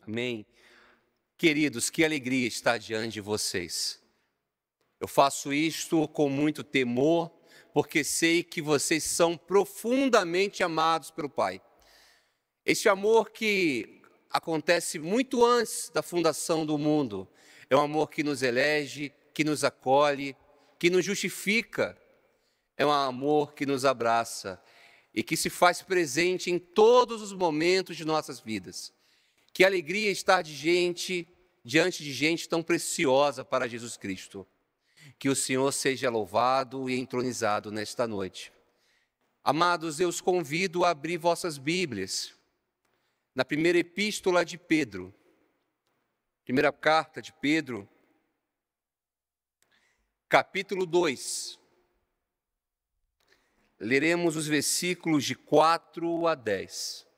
Amém. Queridos, que alegria estar diante de vocês. Eu faço isto com muito temor, porque sei que vocês são profundamente amados pelo Pai. Este amor que acontece muito antes da fundação do mundo, é um amor que nos elege, que nos acolhe, que nos justifica, é um amor que nos abraça e que se faz presente em todos os momentos de nossas vidas. Que alegria estar diante de gente tão preciosa para Jesus Cristo. Que o Senhor seja louvado e entronizado nesta noite. Amados, eu os convido a abrir vossas Bíblias na primeira epístola de Pedro, primeira carta de Pedro, capítulo 2. Leremos os versículos de 4 a 10.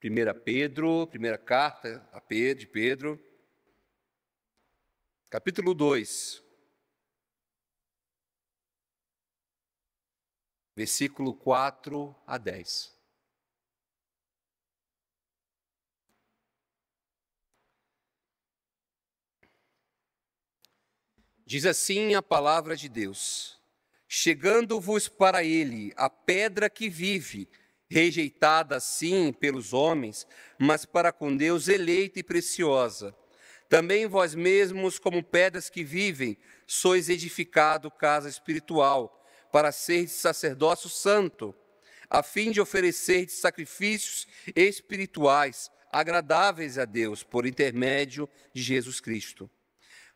Primeira carta de Pedro, capítulo 2, versículo 4 a 10. Diz assim a palavra de Deus: chegando-vos para ele a pedra que vive, rejeitada sim pelos homens, mas para com Deus eleita e preciosa. Também vós mesmos, como pedras que vivem, sois edificado casa espiritual, para seres sacerdócio santo, a fim de oferecerdes sacrifícios espirituais, agradáveis a Deus, por intermédio de Jesus Cristo.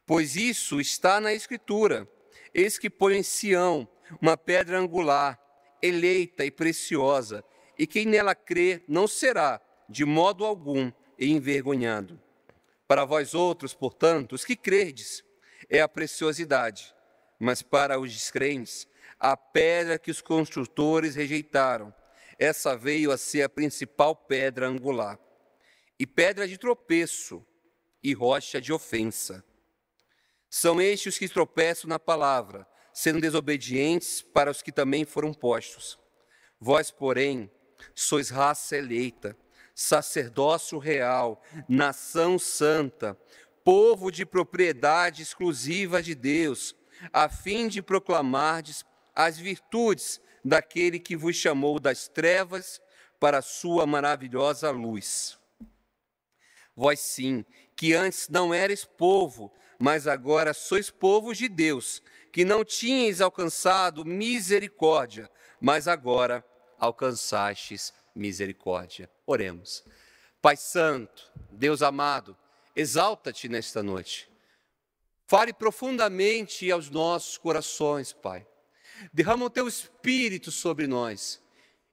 Pois isso está na Escritura: eis que põe em Sião uma pedra angular, eleita e preciosa, e quem nela crê não será, de modo algum, envergonhado. Para vós outros, portanto, os que crerdes, é a preciosidade, mas para os descrentes, a pedra que os construtores rejeitaram, essa veio a ser a principal pedra angular, e pedra de tropeço, e rocha de ofensa. São estes os que tropeçam na palavra, sendo desobedientes para os que também foram postos. Vós, porém, sois raça eleita, sacerdócio real, nação santa, povo de propriedade exclusiva de Deus, a fim de proclamardes as virtudes daquele que vos chamou das trevas para a sua maravilhosa luz. Vós sim, que antes não erais povo, mas agora sois povo de Deus, que não tinhais alcançado misericórdia, mas agora alcançastes misericórdia. Oremos. Pai Santo, Deus amado, exalta-te nesta noite. Fale profundamente aos nossos corações, Pai. Derrama o teu Espírito sobre nós.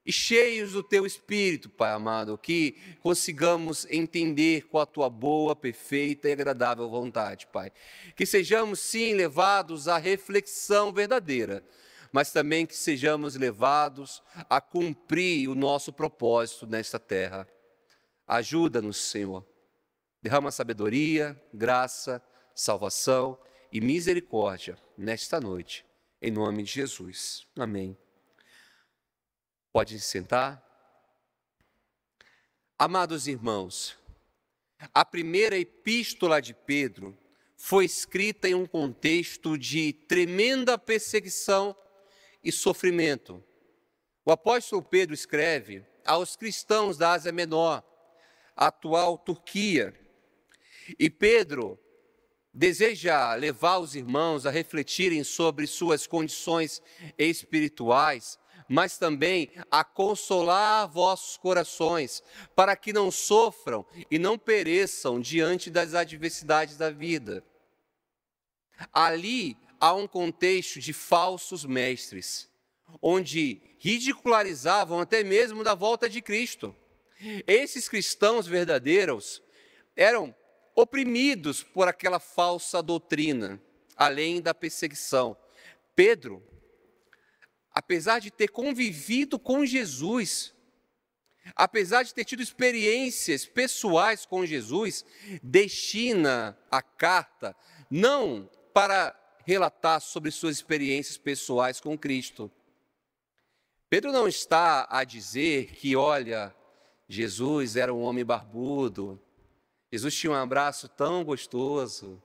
E cheios do teu Espírito, Pai amado, que consigamos entender com a tua boa, perfeita e agradável vontade, Pai. Que sejamos, sim, levados à reflexão verdadeira, mas também que sejamos levados a cumprir o nosso propósito nesta terra. Ajuda-nos, Senhor. Derrama sabedoria, graça, salvação e misericórdia nesta noite, em nome de Jesus. Amém. Pode se sentar. Amados irmãos, a primeira epístola de Pedro foi escrita em um contexto de tremenda perseguição e sofrimento. O apóstolo Pedro escreve aos cristãos da Ásia Menor, a atual Turquia, e Pedro deseja levar os irmãos a refletirem sobre suas condições espirituais, mas também a consolar vossos corações, para que não sofram e não pereçam diante das adversidades da vida. Ali há um contexto de falsos mestres, onde ridicularizavam até mesmo da volta de Cristo. Esses cristãos verdadeiros eram oprimidos por aquela falsa doutrina, além da perseguição. Pedro, apesar de ter convivido com Jesus, apesar de ter tido experiências pessoais com Jesus, destina a carta não para relatar sobre suas experiências pessoais com Cristo. Pedro não está a dizer que, olha, Jesus era um homem barbudo, Jesus tinha um abraço tão gostoso.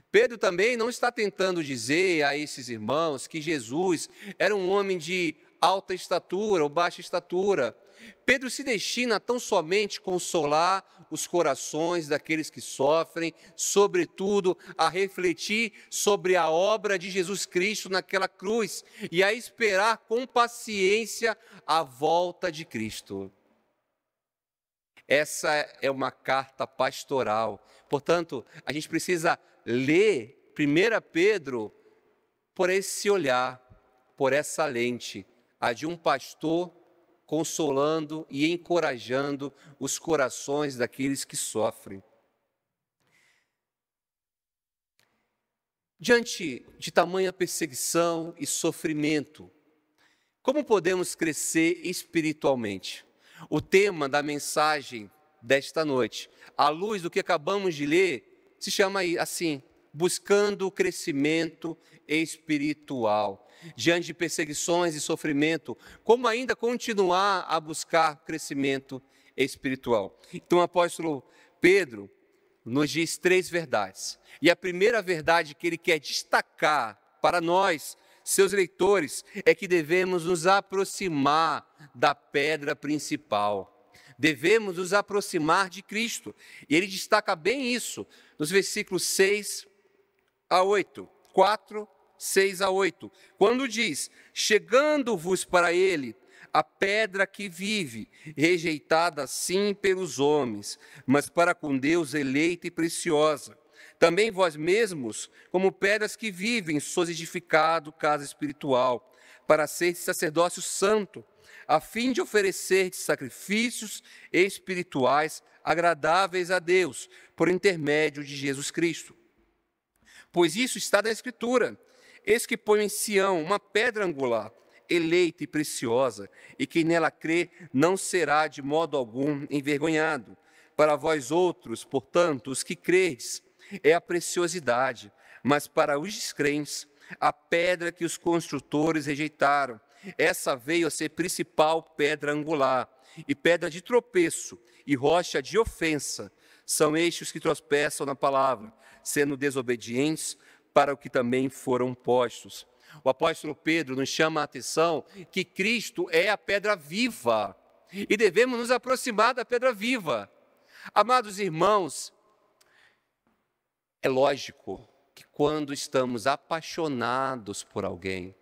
Pedro também não está tentando dizer a esses irmãos que Jesus era um homem de alta estatura ou baixa estatura. Pedro se destina a tão somente consolar os corações daqueles que sofrem, sobretudo a refletir sobre a obra de Jesus Cristo naquela cruz e a esperar com paciência a volta de Cristo. Essa é uma carta pastoral. Portanto, a gente precisa ler 1 Pedro por esse olhar, por essa lente, a de um pastor consolando e encorajando os corações daqueles que sofrem. Diante de tamanha perseguição e sofrimento, como podemos crescer espiritualmente? O tema da mensagem desta noite, à luz do que acabamos de ler, se chama assim: buscando o crescimento espiritual. Diante de perseguições e sofrimento, como ainda continuar a buscar crescimento espiritual? Então o apóstolo Pedro nos diz 3 verdades. E a primeira verdade que ele quer destacar para nós, seus leitores, é que devemos nos aproximar da pedra principal. Devemos nos aproximar de Cristo. E ele destaca bem isso nos versículos 6 a 8, 4, 6 a 8, quando diz: chegando-vos para ele, a pedra que vive, rejeitada sim pelos homens, mas para com Deus eleita e preciosa. Também vós mesmos, como pedras que vivem, sois edificado casa espiritual, para ser sacerdócio santo, a fim de oferecer sacrifícios espirituais agradáveis a Deus, por intermédio de Jesus Cristo. Pois isso está na Escritura: eis que põe em Sião uma pedra angular, eleita e preciosa, e quem nela crê não será de modo algum envergonhado. Para vós outros, portanto, os que credes, é a preciosidade, mas para os descrentes, a pedra que os construtores rejeitaram. Essa veio a ser principal pedra angular, e pedra de tropeço, e rocha de ofensa. São estes que tropeçam na palavra, sendo desobedientes para o que também foram postos. O apóstolo Pedro nos chama a atenção que Cristo é a pedra viva, e devemos nos aproximar da pedra viva. Amados irmãos, é lógico que quando estamos apaixonados por alguém,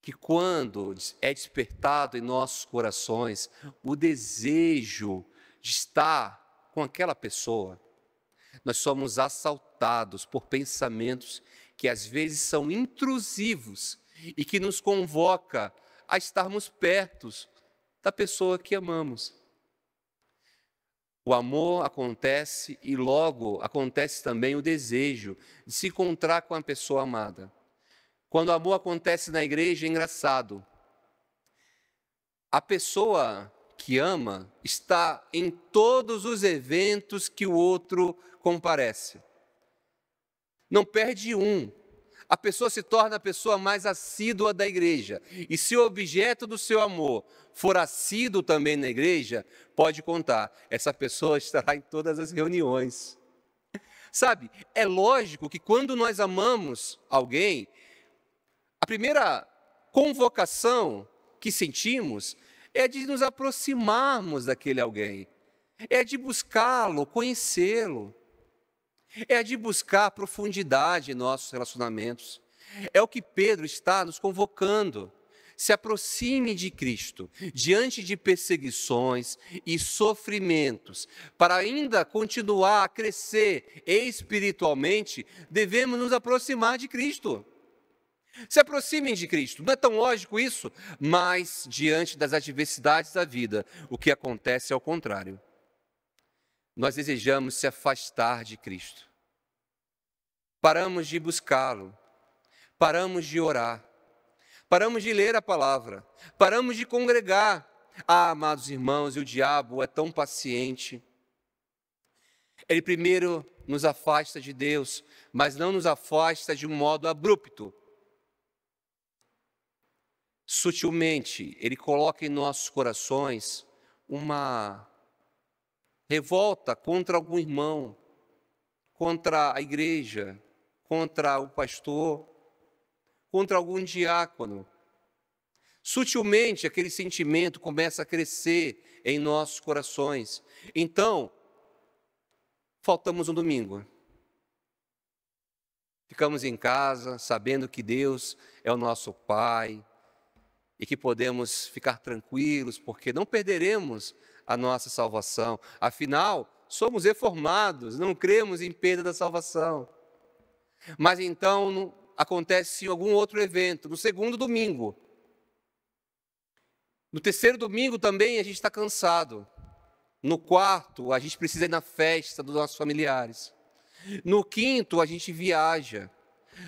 que quando é despertado em nossos corações o desejo de estar com aquela pessoa, nós somos assaltados por pensamentos que às vezes são intrusivos e que nos convoca a estarmos perto da pessoa que amamos. O amor acontece e logo acontece também o desejo de se encontrar com a pessoa amada. Quando o amor acontece na igreja, é engraçado. A pessoa que ama está em todos os eventos que o outro comparece. Não perde um. A pessoa se torna a pessoa mais assídua da igreja. E se o objeto do seu amor for assíduo também na igreja, pode contar, essa pessoa estará em todas as reuniões. Sabe, é lógico que quando nós amamos alguém, a primeira convocação que sentimos é de nos aproximarmos daquele alguém, é de buscá-lo, conhecê-lo, é de buscar profundidade em nossos relacionamentos. É o que Pedro está nos convocando. Se aproxime de Cristo diante de perseguições e sofrimentos. Para ainda continuar a crescer espiritualmente, devemos nos aproximar de Cristo. Se aproximem de Cristo. Não é tão lógico isso? Mas, diante das adversidades da vida, o que acontece é o contrário. Nós desejamos se afastar de Cristo. Paramos de buscá-lo. Paramos de orar. Paramos de ler a palavra. Paramos de congregar. Ah, amados irmãos, e o diabo é tão paciente. Ele primeiro nos afasta de Deus, mas não nos afasta de um modo abrupto. Sutilmente, ele coloca em nossos corações uma revolta contra algum irmão, contra a igreja, contra o pastor, contra algum diácono. Sutilmente, aquele sentimento começa a crescer em nossos corações. Então, faltamos um domingo. Ficamos em casa, sabendo que Deus é o nosso Pai e que podemos ficar tranquilos, porque não perderemos a nossa salvação. Afinal, somos reformados, não cremos em perda da salvação. Mas então acontece algum outro evento, no segundo domingo. No terceiro domingo também a gente está cansado. No quarto, a gente precisa ir na festa dos nossos familiares. No quinto, a gente viaja.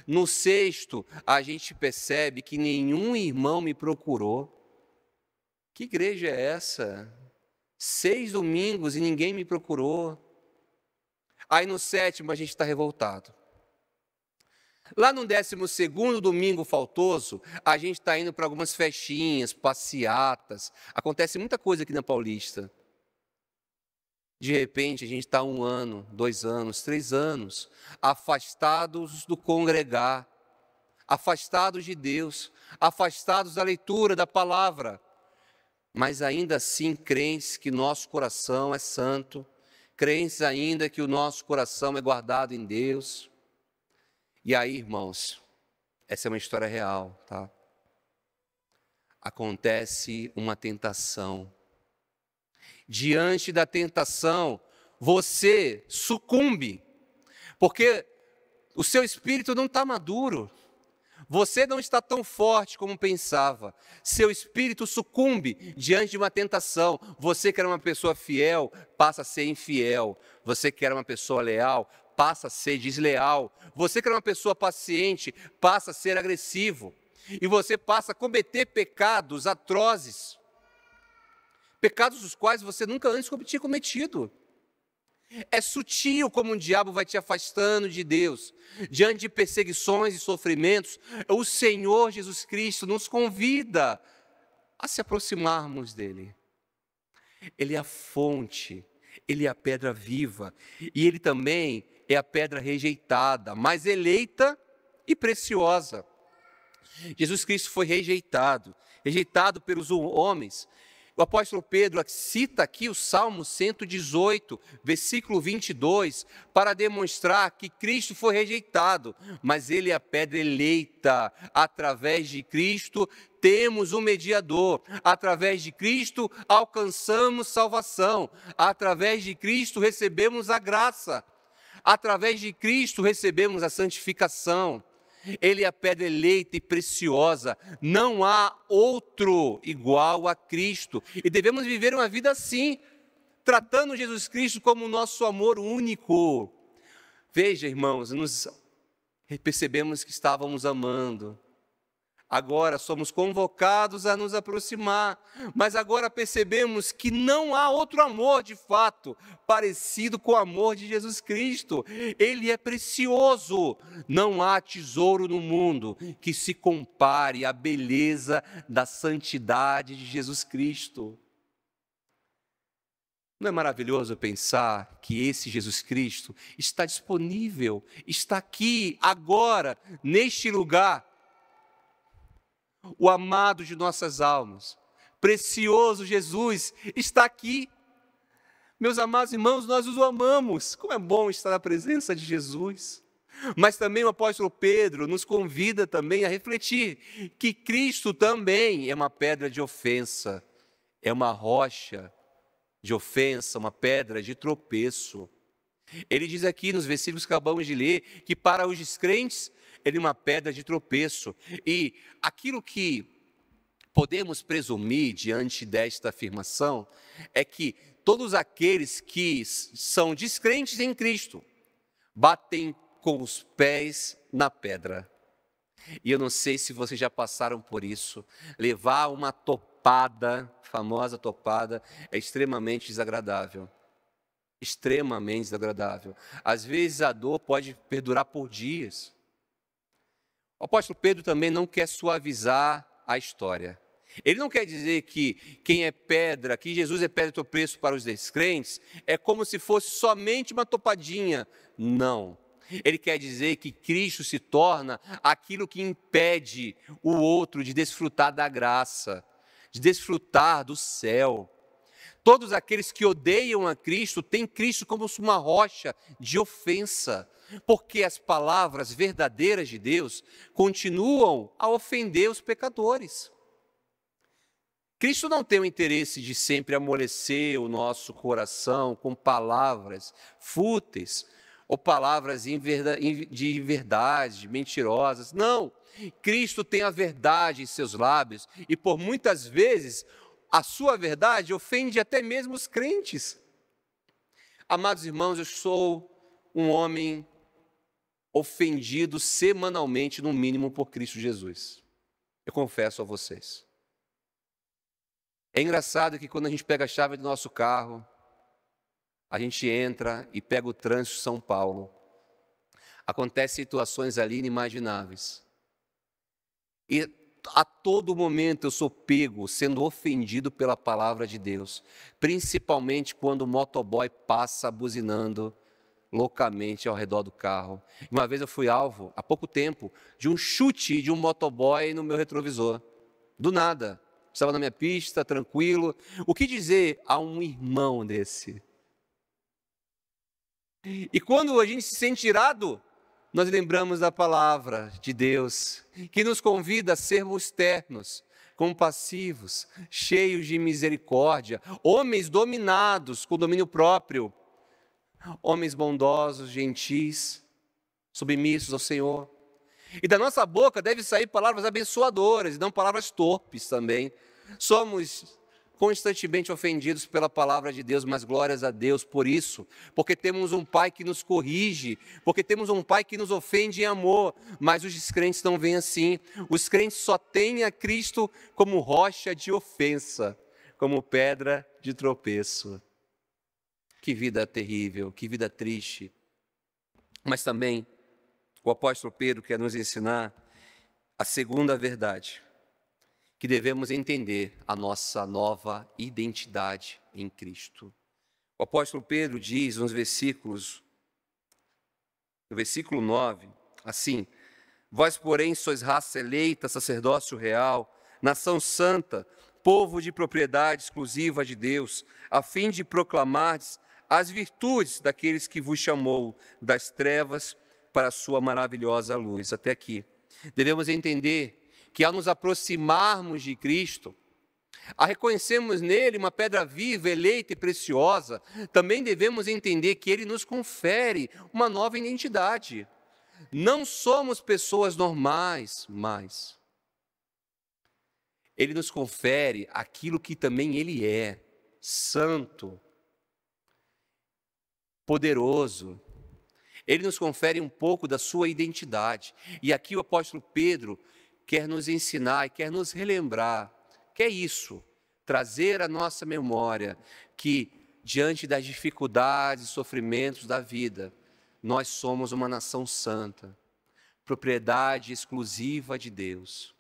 No sexto, a gente percebe que nenhum irmão me procurou. Que igreja é essa? 6 domingos e ninguém me procurou. Aí no sétimo, a gente está revoltado. Lá no 12º domingo faltoso, a gente está indo para algumas festinhas, passeatas. Acontece muita coisa aqui na Paulista. De repente, a gente está 1 ano, 2 anos, 3 anos, afastados do congregar, afastados de Deus, afastados da leitura da palavra. Mas ainda assim, crentes que nosso coração é santo, crentes ainda que o nosso coração é guardado em Deus. E aí, irmãos, essa é uma história real, tá? Acontece uma tentação. Diante da tentação, você sucumbe, porque o seu espírito não está maduro. Você não está tão forte como pensava. Seu espírito sucumbe diante de uma tentação. Você que era uma pessoa fiel, passa a ser infiel. Você que era uma pessoa leal, passa a ser desleal. Você que era uma pessoa paciente, passa a ser agressivo. E você passa a cometer pecados atrozes. Pecados dos quais você nunca antes tinha cometido. É sutil como o diabo vai te afastando de Deus. Diante de perseguições e sofrimentos, o Senhor Jesus Cristo nos convida a se aproximarmos dEle. Ele é a fonte, Ele é a pedra viva, e Ele também é a pedra rejeitada, mas eleita e preciosa. Jesus Cristo foi rejeitado pelos homens. O apóstolo Pedro cita aqui o Salmo 118, versículo 22, para demonstrar que Cristo foi rejeitado, mas Ele é a pedra eleita. Através de Cristo temos um mediador, através de Cristo alcançamos salvação, através de Cristo recebemos a graça, através de Cristo recebemos a santificação. Ele é a pedra eleita e preciosa, não há outro igual a Cristo. E devemos viver uma vida assim, tratando Jesus Cristo como o nosso amor único. Veja, irmãos, percebemos que estávamos amando. Agora somos convocados a nos aproximar, mas agora percebemos que não há outro amor de fato parecido com o amor de Jesus Cristo. Ele é precioso. Não há tesouro no mundo que se compare à beleza da santidade de Jesus Cristo. Não é maravilhoso pensar que esse Jesus Cristo está disponível, está aqui, agora, neste lugar? O amado de nossas almas, precioso Jesus, está aqui. Meus amados irmãos, nós os amamos. Como é bom estar na presença de Jesus. Mas também o apóstolo Pedro nos convida também a refletir que Cristo também é uma pedra de ofensa, é uma rocha de ofensa, uma pedra de tropeço. Ele diz aqui nos versículos que acabamos de ler que para os descrentes ele é uma pedra de tropeço. E aquilo que podemos presumir diante desta afirmação é que todos aqueles que são descrentes em Cristo batem com os pés na pedra. E eu não sei se vocês já passaram por isso. Levar uma topada, famosa topada, é extremamente desagradável. Extremamente desagradável. Às vezes a dor pode perdurar por dias. O apóstolo Pedro também não quer suavizar a história. Ele não quer dizer que quem é pedra, que Jesus é pedra de tropeço para os descrentes, é como se fosse somente uma topadinha. Não. Ele quer dizer que Cristo se torna aquilo que impede o outro de desfrutar da graça, de desfrutar do céu. Todos aqueles que odeiam a Cristo têm Cristo como uma rocha de ofensa, porque as palavras verdadeiras de Deus continuam a ofender os pecadores. Cristo não tem o interesse de sempre amolecer o nosso coração com palavras fúteis ou palavras de verdade, mentirosas. Não, Cristo tem a verdade em seus lábios e por muitas vezes a sua verdade ofende até mesmo os crentes. Amados irmãos, eu sou um homem ofendido semanalmente, no mínimo, por Cristo Jesus. Eu confesso a vocês. É engraçado que quando a gente pega a chave do nosso carro, a gente entra e pega o trânsito de São Paulo. Acontecem situações ali inimagináveis. E a todo momento eu sou pego, sendo ofendido pela palavra de Deus. Principalmente quando o motoboy passa buzinando loucamente ao redor do carro. Uma vez eu fui alvo, há pouco tempo, de um chute de um motoboy no meu retrovisor. Do nada. Estava na minha pista, tranquilo. O que dizer a um irmão desse? E quando a gente se sente irado, nós lembramos da palavra de Deus, que nos convida a sermos ternos, compassivos, cheios de misericórdia, homens dominados com domínio próprio, homens bondosos, gentis, submissos ao Senhor. E da nossa boca deve sair palavras abençoadoras, e não palavras torpes também. Somos constantemente ofendidos pela palavra de Deus, mas glórias a Deus por isso, porque temos um Pai que nos corrige, porque temos um Pai que nos ofende em amor, mas os descrentes não veem assim. Os crentes só têm a Cristo como rocha de ofensa, como pedra de tropeço. Que vida terrível, que vida triste. Mas também o apóstolo Pedro quer nos ensinar a segunda verdade, que devemos entender a nossa nova identidade em Cristo. O apóstolo Pedro diz nos versículos, no versículo 9, assim: vós, porém, sois raça eleita, sacerdócio real, nação santa, povo de propriedade exclusiva de Deus, a fim de proclamardes as virtudes daqueles que vos chamou das trevas para a sua maravilhosa luz. Até aqui. Devemos entender que ao nos aproximarmos de Cristo, a reconhecermos nele uma pedra viva, eleita e preciosa, também devemos entender que ele nos confere uma nova identidade. Não somos pessoas normais, mas ele nos confere aquilo que também ele é: santo, poderoso. Ele nos confere um pouco da sua identidade. E aqui o apóstolo Pedro quer nos ensinar e quer nos relembrar que é isso, trazer à nossa memória que, diante das dificuldades e sofrimentos da vida, nós somos uma nação santa, propriedade exclusiva de Deus,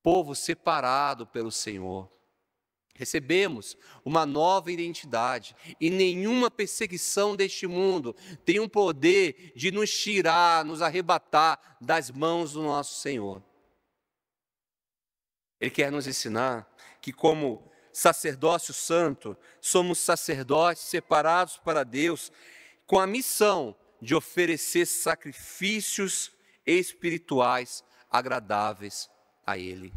povo separado pelo Senhor. Recebemos uma nova identidade e nenhuma perseguição deste mundo tem o poder de nos tirar, nos arrebatar das mãos do nosso Senhor. Ele quer nos ensinar que, como sacerdócio santo, somos sacerdotes separados para Deus, com a missão de oferecer sacrifícios espirituais agradáveis a Ele.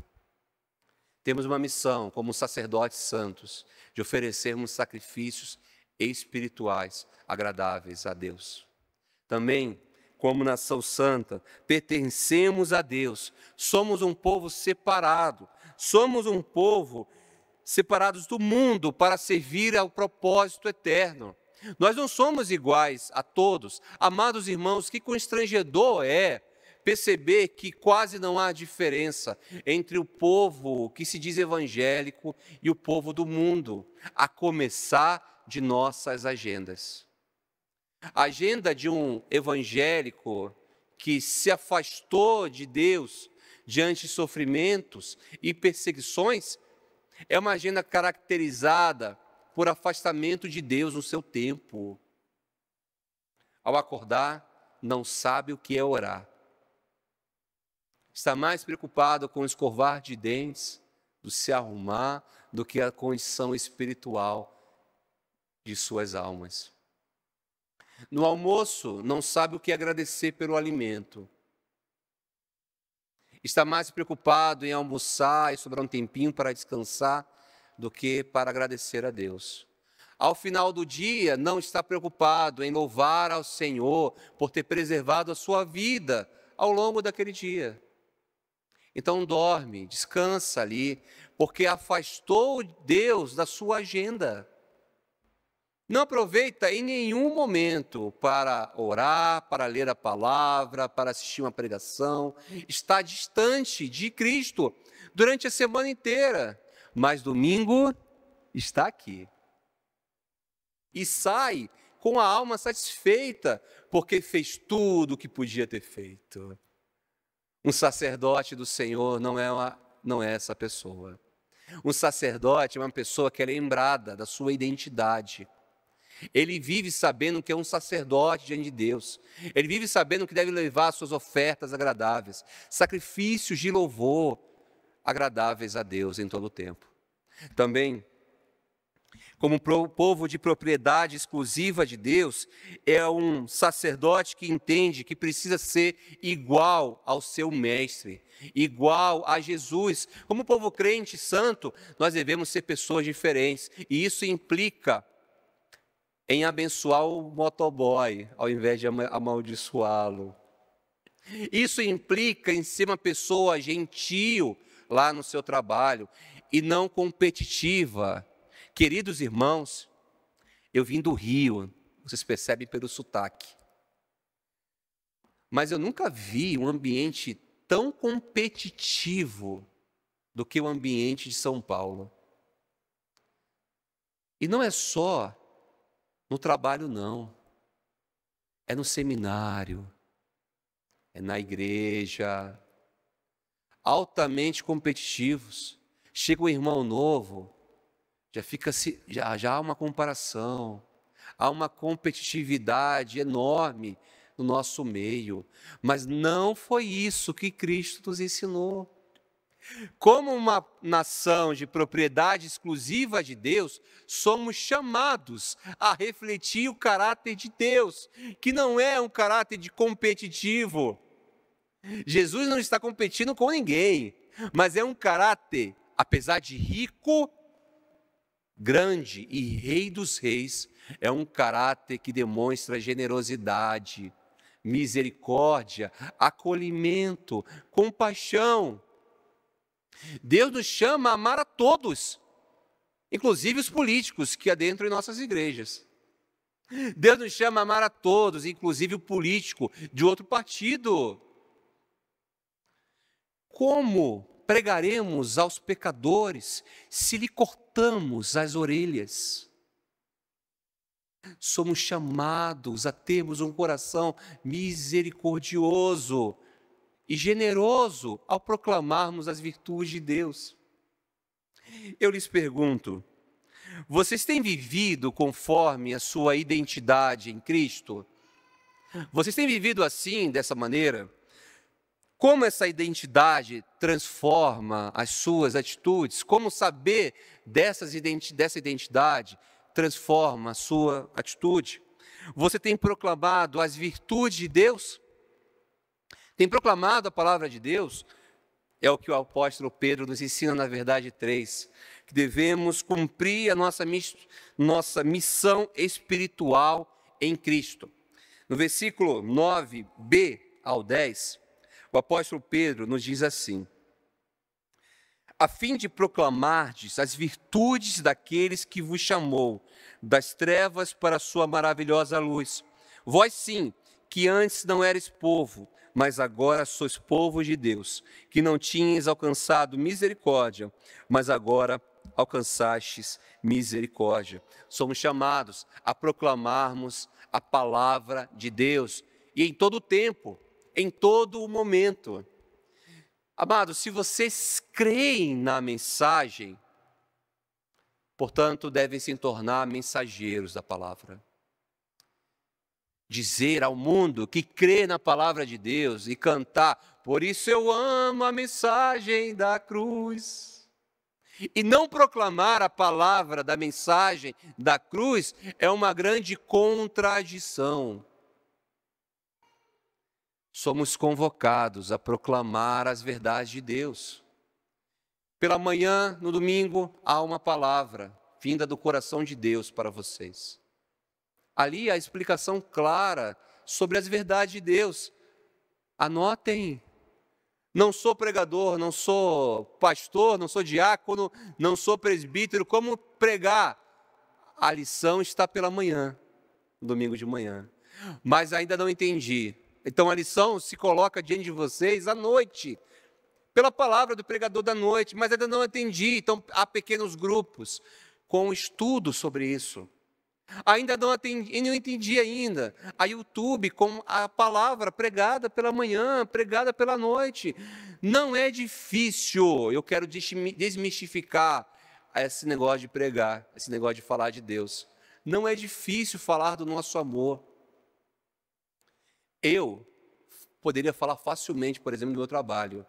Temos uma missão, como sacerdotes santos, de oferecermos sacrifícios espirituais agradáveis a Deus. Também, como nação santa, pertencemos a Deus, somos um povo separado, somos um povo separados do mundo para servir ao propósito eterno. Nós não somos iguais a todos. Amados irmãos, que constrangedor é perceber que quase não há diferença entre o povo que se diz evangélico e o povo do mundo, a começar de nossas agendas. A agenda de um evangélico que se afastou de Deus, diante de sofrimentos e perseguições, é uma agenda caracterizada por afastamento de Deus no seu tempo. Ao acordar, não sabe o que é orar. Está mais preocupado com o escovar de dentes, do se arrumar, do que a condição espiritual de suas almas. No almoço, não sabe o que agradecer pelo alimento. Está mais preocupado em almoçar e sobrar um tempinho para descansar do que para agradecer a Deus. Ao final do dia, não está preocupado em louvar ao Senhor por ter preservado a sua vida ao longo daquele dia. Então dorme, descansa ali, porque afastou Deus da sua agenda. Não aproveita em nenhum momento para orar, para ler a palavra, para assistir uma pregação. Está distante de Cristo durante a semana inteira, mas domingo está aqui. E sai com a alma satisfeita, porque fez tudo o que podia ter feito. Um sacerdote do Senhor não é essa pessoa. Um sacerdote é uma pessoa que é lembrada da sua identidade. Ele vive sabendo que é um sacerdote diante de Deus. Ele vive sabendo que deve levar suas ofertas agradáveis, sacrifícios de louvor agradáveis a Deus em todo o tempo. Também, como povo de propriedade exclusiva de Deus, é um sacerdote que entende que precisa ser igual ao seu mestre, igual a Jesus. Como povo crente santo, nós devemos ser pessoas diferentes, e isso implica em abençoar o motoboy, ao invés de amaldiçoá-lo. Isso implica em ser uma pessoa gentil lá no seu trabalho e não competitiva. Queridos irmãos, eu vim do Rio, vocês percebem pelo sotaque, mas eu nunca vi um ambiente tão competitivo do que o ambiente de São Paulo. E não é só no trabalho, não. É no seminário, é na igreja, altamente competitivos. Chega um irmão novo, já há uma comparação, há uma competitividade enorme no nosso meio. Mas não foi isso que Cristo nos ensinou. Como uma nação de propriedade exclusiva de Deus, somos chamados a refletir o caráter de Deus, que não é um caráter de competitivo. Jesus não está competindo com ninguém, mas é um caráter, apesar de rico, grande e rei dos reis, é um caráter que demonstra generosidade, misericórdia, acolhimento, compaixão. Deus nos chama a amar a todos, inclusive os políticos que adentram em nossas igrejas. Deus nos chama a amar a todos, inclusive o político de outro partido. Como pregaremos aos pecadores se lhe cortamos as orelhas? Somos chamados a termos um coração misericordioso e generoso ao proclamarmos as virtudes de Deus. Eu lhes pergunto, vocês têm vivido conforme a sua identidade em Cristo? Vocês têm vivido assim, dessa maneira? Como essa identidade transforma as suas atitudes? Como saber dessa identidade transforma a sua atitude? Você tem proclamado as virtudes de Deus? Tem proclamado a palavra de Deus? É o que o apóstolo Pedro nos ensina na verdade 3, que devemos cumprir a nossa missão espiritual em Cristo. No versículo 9b ao 10, o apóstolo Pedro nos diz assim: a fim de proclamardes as virtudes daqueles que vos chamou das trevas para a sua maravilhosa luz. Vós sim, que antes não eres povo, mas agora sois povo de Deus, que não tinhas alcançado misericórdia, mas agora alcançastes misericórdia. Somos chamados a proclamarmos a palavra de Deus, e em todo o tempo, em todo o momento. Amados, se vocês creem na mensagem, portanto, devem se tornar mensageiros da palavra. Dizer ao mundo que crê na palavra de Deus e cantar, por isso eu amo a mensagem da cruz. E não proclamar a palavra da mensagem da cruz é uma grande contradição. Somos convocados a proclamar as verdades de Deus. Pela manhã, no domingo, há uma palavra vinda do coração de Deus para vocês. Ali há a explicação clara sobre as verdades de Deus. Anotem. Não sou pregador, não sou pastor, não sou diácono, não sou presbítero. Como pregar? A lição está pela manhã, no domingo de manhã. Mas ainda não entendi. Então a lição se coloca diante de vocês à noite, pela palavra do pregador da noite, mas ainda não entendi. Então há pequenos grupos com estudo sobre isso. Ainda não entendi ainda. A YouTube com a palavra pregada pela manhã, pregada pela noite. Não é difícil. Eu quero desmistificar esse negócio de pregar, esse negócio de falar de Deus. Não é difícil falar do nosso amor. Eu poderia falar facilmente, por exemplo, do meu trabalho.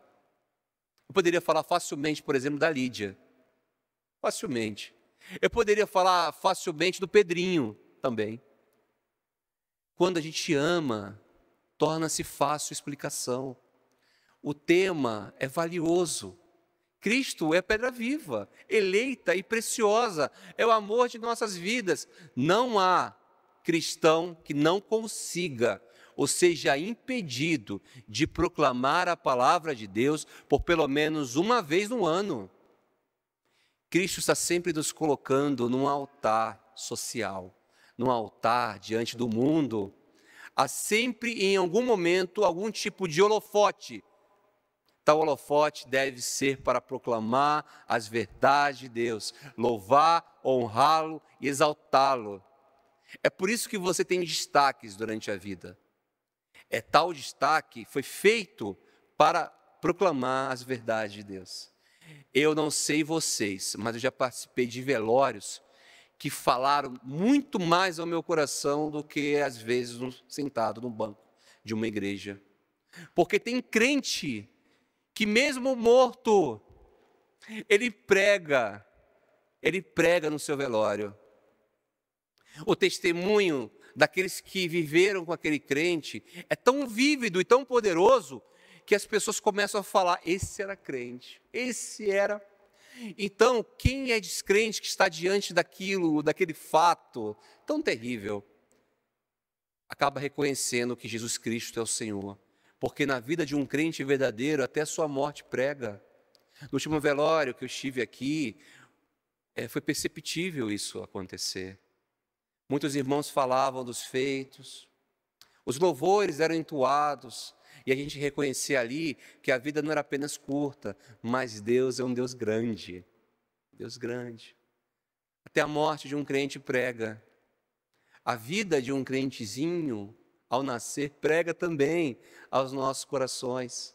Eu poderia falar facilmente, por exemplo, da Lídia. Facilmente. Eu poderia falar facilmente do Pedrinho também. Quando a gente ama, torna-se fácil a explicação. O tema é valioso. Cristo é pedra viva, eleita e preciosa. É o amor de nossas vidas. Não há cristão que não consiga ou seja impedido de proclamar a palavra de Deus por pelo menos uma vez no ano. Cristo está sempre nos colocando num altar social, num altar diante do mundo. Há sempre, em algum momento, algum tipo de holofote. Tal holofote deve ser para proclamar as verdades de Deus, louvar, honrá-lo e exaltá-lo. É por isso que você tem destaques durante a vida. Tal destaque foi feito para proclamar as verdades de Deus. Eu não sei vocês, mas eu já participei de velórios que falaram muito mais ao meu coração do que, às vezes, sentado no banco de uma igreja. Porque tem crente que mesmo morto, ele prega no seu velório. O testemunho daqueles que viveram com aquele crente é tão vívido e tão poderoso que as pessoas começam a falar, esse era crente, esse era. Então, quem é descrente que está diante daquele fato tão terrível, acaba reconhecendo que Jesus Cristo é o Senhor. Porque na vida de um crente verdadeiro, até a sua morte prega. No último velório que eu estive aqui, foi perceptível isso acontecer. Muitos irmãos falavam dos feitos, os louvores eram entoados, e a gente reconhecia ali que a vida não era apenas curta, mas Deus é um Deus grande. Deus grande. Até a morte de um crente prega. A vida de um crentezinho, ao nascer, prega também aos nossos corações.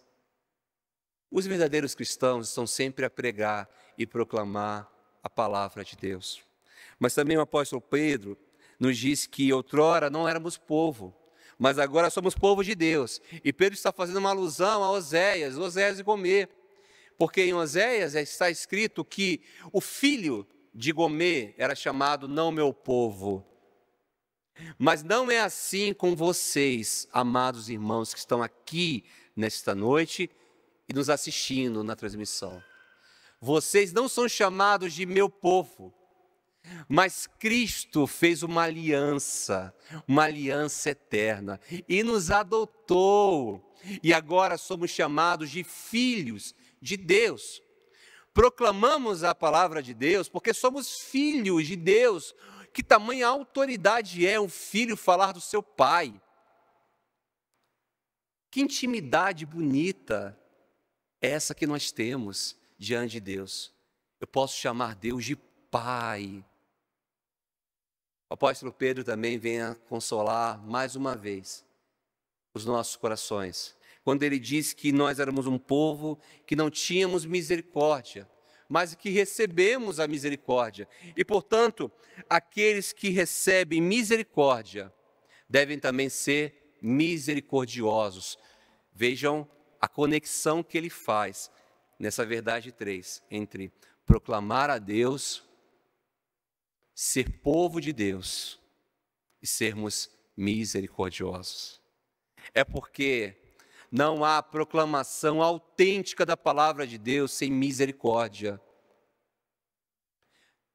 Os verdadeiros cristãos estão sempre a pregar e proclamar a palavra de Deus. Mas também o apóstolo Pedro nos diz que outrora não éramos povo, mas agora somos povo de Deus. E Pedro está fazendo uma alusão a Oséias e Gomer, porque em Oséias está escrito que o filho de Gomer era chamado não meu povo. Mas não é assim com vocês, amados irmãos que estão aqui nesta noite e nos assistindo na transmissão. Vocês não são chamados de meu povo, mas Cristo fez uma aliança eterna e nos adotou. E agora somos chamados de filhos de Deus. Proclamamos a palavra de Deus porque somos filhos de Deus. Que tamanha autoridade é um filho falar do seu pai? Que intimidade bonita é essa que nós temos diante de Deus. Eu posso chamar Deus de Pai. O apóstolo Pedro também vem a consolar mais uma vez os nossos corações, quando ele diz que nós éramos um povo que não tínhamos misericórdia, mas que recebemos a misericórdia. E, portanto, aqueles que recebem misericórdia devem também ser misericordiosos. Vejam a conexão que ele faz nessa verdade 3, entre proclamar a Deus, ser povo de Deus e sermos misericordiosos. É porque não há proclamação autêntica da palavra de Deus sem misericórdia.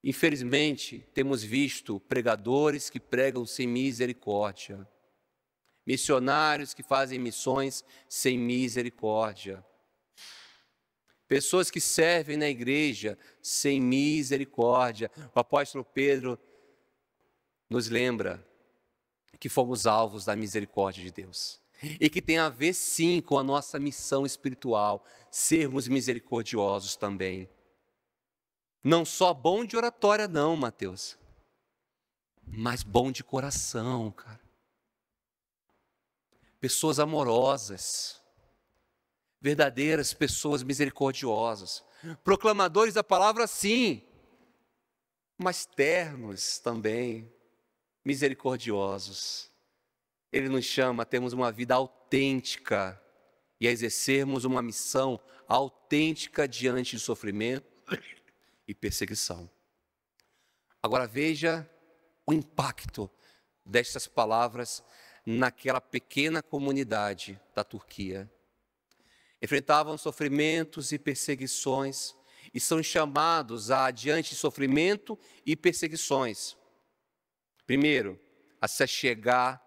Infelizmente, temos visto pregadores que pregam sem misericórdia, missionários que fazem missões sem misericórdia, pessoas que servem na igreja sem misericórdia. O apóstolo Pedro nos lembra que fomos alvos da misericórdia de Deus e que tem a ver sim com a nossa missão espiritual, sermos misericordiosos também. Não só bom de oratória não, Mateus, mas bom de coração, cara. Pessoas amorosas, verdadeiras pessoas misericordiosas, proclamadores da palavra sim, mas ternos também, misericordiosos. Ele nos chama a termos uma vida autêntica e a exercermos uma missão autêntica diante de sofrimento e perseguição. Agora veja o impacto destas palavras naquela pequena comunidade da Turquia. Enfrentavam sofrimentos e perseguições e são chamados a, diante de sofrimento e perseguições, primeiro, a se chegar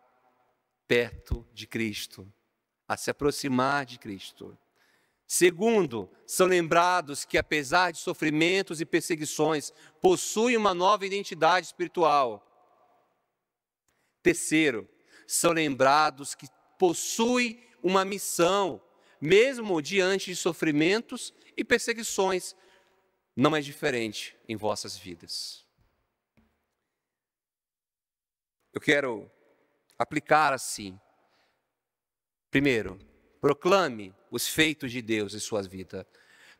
perto de Cristo, a se aproximar de Cristo. Segundo, são lembrados que, apesar de sofrimentos e perseguições, possuem uma nova identidade espiritual. Terceiro, são lembrados que possuem uma missão, mesmo diante de sofrimentos e perseguições. Não é diferente em vossas vidas. Eu quero aplicar assim. Primeiro, proclame os feitos de Deus em sua vida.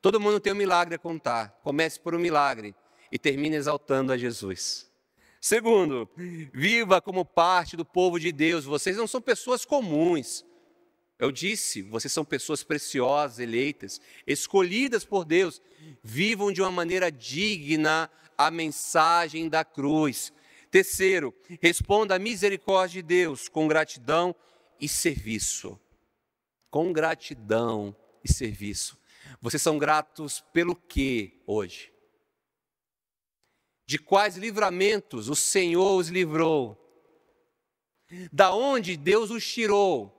Todo mundo tem um milagre a contar. Comece por um milagre e termine exaltando a Jesus. Segundo, viva como parte do povo de Deus. Vocês não são pessoas comuns. Eu disse, vocês são pessoas preciosas, eleitas, escolhidas por Deus. Vivam de uma maneira digna a mensagem da cruz. Terceiro, responda à misericórdia de Deus com gratidão e serviço. Com gratidão e serviço. Vocês são gratos pelo quê hoje? De quais livramentos o Senhor os livrou? Da onde Deus os tirou?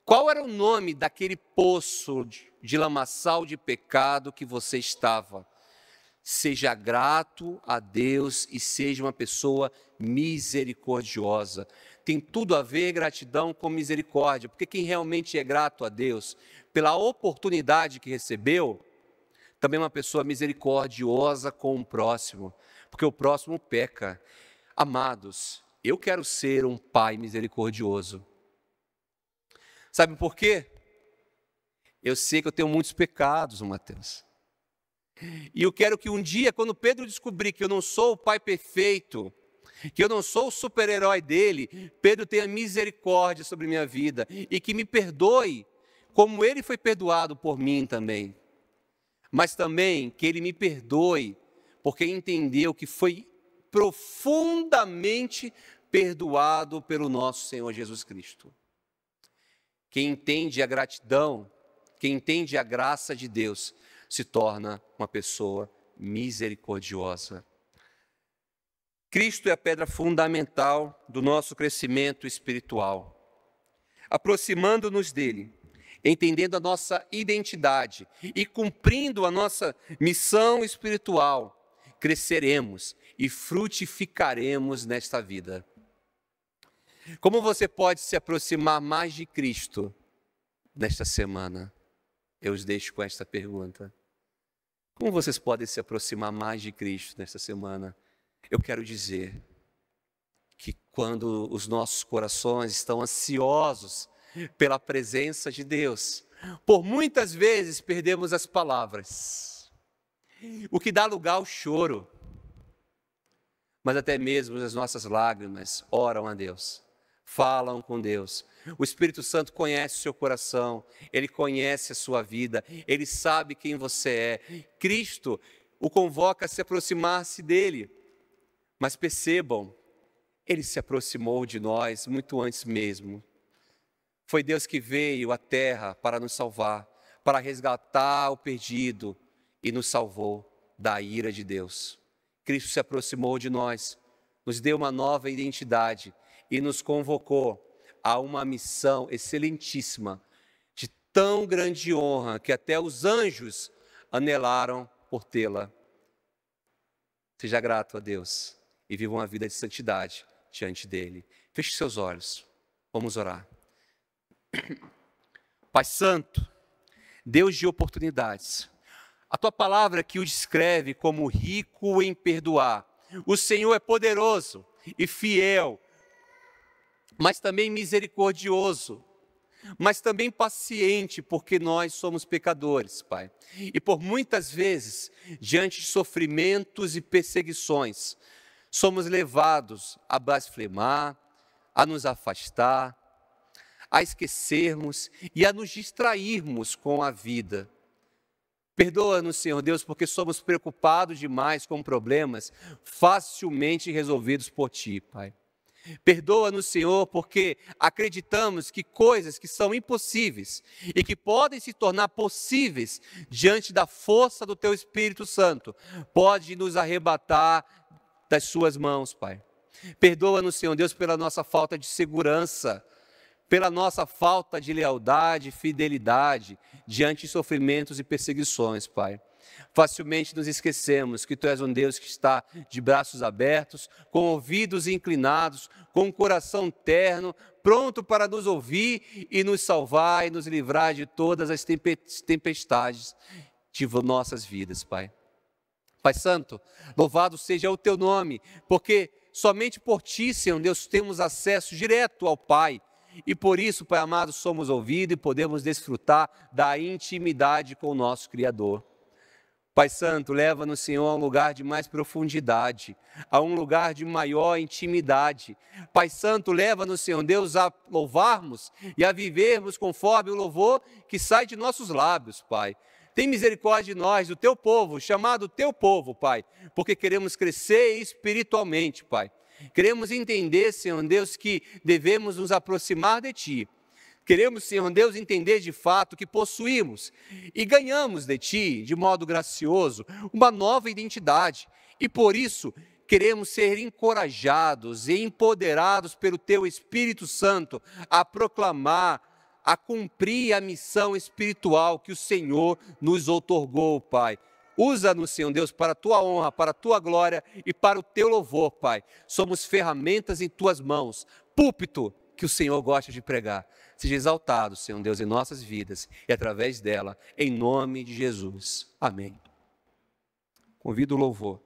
Qual era o nome daquele poço de lamaçal de pecado que você estava? Seja grato a Deus e seja uma pessoa misericordiosa. Tem tudo a ver gratidão com misericórdia, porque quem realmente é grato a Deus pela oportunidade que recebeu, também é uma pessoa misericordiosa com o próximo, porque o próximo peca. Amados, eu quero ser um pai misericordioso. Sabe por quê? Eu sei que eu tenho muitos pecados, Mateus. E eu quero que um dia, quando Pedro descobrir que eu não sou o pai perfeito, que eu não sou o super-herói dele, Pedro tenha misericórdia sobre minha vida e que me perdoe, como ele foi perdoado por mim também. Mas também que ele me perdoe, porque entendeu que foi profundamente perdoado pelo nosso Senhor Jesus Cristo. Quem entende a gratidão, quem entende a graça de Deus, se torna uma pessoa misericordiosa. Cristo é a pedra fundamental do nosso crescimento espiritual. Aproximando-nos dele, entendendo a nossa identidade e cumprindo a nossa missão espiritual, cresceremos e frutificaremos nesta vida. Como você pode se aproximar mais de Cristo nesta semana? Eu os deixo com esta pergunta. Como vocês podem se aproximar mais de Cristo nesta semana? Eu quero dizer que quando os nossos corações estão ansiosos pela presença de Deus. Por muitas vezes perdemos as palavras, o que dá lugar ao choro, mas até mesmo as nossas lágrimas oram a Deus, falam com Deus. O Espírito Santo conhece o seu coração, Ele conhece a sua vida, Ele sabe quem você é. Cristo o convoca a se aproximar-se dEle, mas percebam, Ele se aproximou de nós muito antes mesmo. Foi Deus que veio à terra para nos salvar, para resgatar o perdido e nos salvou da ira de Deus. Cristo se aproximou de nós, nos deu uma nova identidade e nos convocou a uma missão excelentíssima, de tão grande honra que até os anjos anelaram por tê-la. Seja grato a Deus e viva uma vida de santidade diante dEle. Feche seus olhos, vamos orar. Pai Santo, Deus de oportunidades, a Tua palavra que o descreve como rico em perdoar. O Senhor é poderoso e fiel, mas também misericordioso, mas também paciente, porque nós somos pecadores, Pai. E por muitas vezes, diante de sofrimentos e perseguições, somos levados a blasfemar, a nos afastar, a esquecermos e a nos distrairmos com a vida. Perdoa-nos, Senhor Deus, porque somos preocupados demais com problemas facilmente resolvidos por Ti, Pai. Perdoa-nos, Senhor, porque acreditamos que coisas que são impossíveis e que podem se tornar possíveis diante da força do Teu Espírito Santo, pode nos arrebatar das Suas mãos, Pai. Perdoa-nos, Senhor Deus, pela nossa falta de segurança, pela nossa falta de lealdade e fidelidade diante de sofrimentos e perseguições, Pai. Facilmente nos esquecemos que Tu és um Deus que está de braços abertos, com ouvidos inclinados, com um coração terno, pronto para nos ouvir e nos salvar e nos livrar de todas as tempestades de nossas vidas, Pai. Pai Santo, louvado seja o Teu nome, porque somente por Ti, Senhor Deus, temos acesso direto ao Pai. E por isso, Pai amado, somos ouvidos e podemos desfrutar da intimidade com o nosso Criador. Pai Santo, leva-nos, Senhor, a um lugar de mais profundidade, a um lugar de maior intimidade. Pai Santo, leva-nos, Senhor Deus, a louvarmos e a vivermos conforme o louvor que sai de nossos lábios, Pai. Tem misericórdia de nós, do Teu povo, chamado Teu povo, Pai, porque queremos crescer espiritualmente, Pai. Queremos entender, Senhor Deus, que devemos nos aproximar de Ti. Queremos, Senhor Deus, entender de fato que possuímos e ganhamos de Ti, de modo gracioso, uma nova identidade. E por isso, queremos ser encorajados e empoderados pelo Teu Espírito Santo a proclamar, a cumprir a missão espiritual que o Senhor nos outorgou, Pai. Usa-nos, Senhor Deus, para a Tua honra, para a Tua glória e para o Teu louvor, Pai. Somos ferramentas em Tuas mãos, púlpito que o Senhor gosta de pregar. Seja exaltado, Senhor Deus, em nossas vidas e através dela, em nome de Jesus. Amém. Convido o louvor.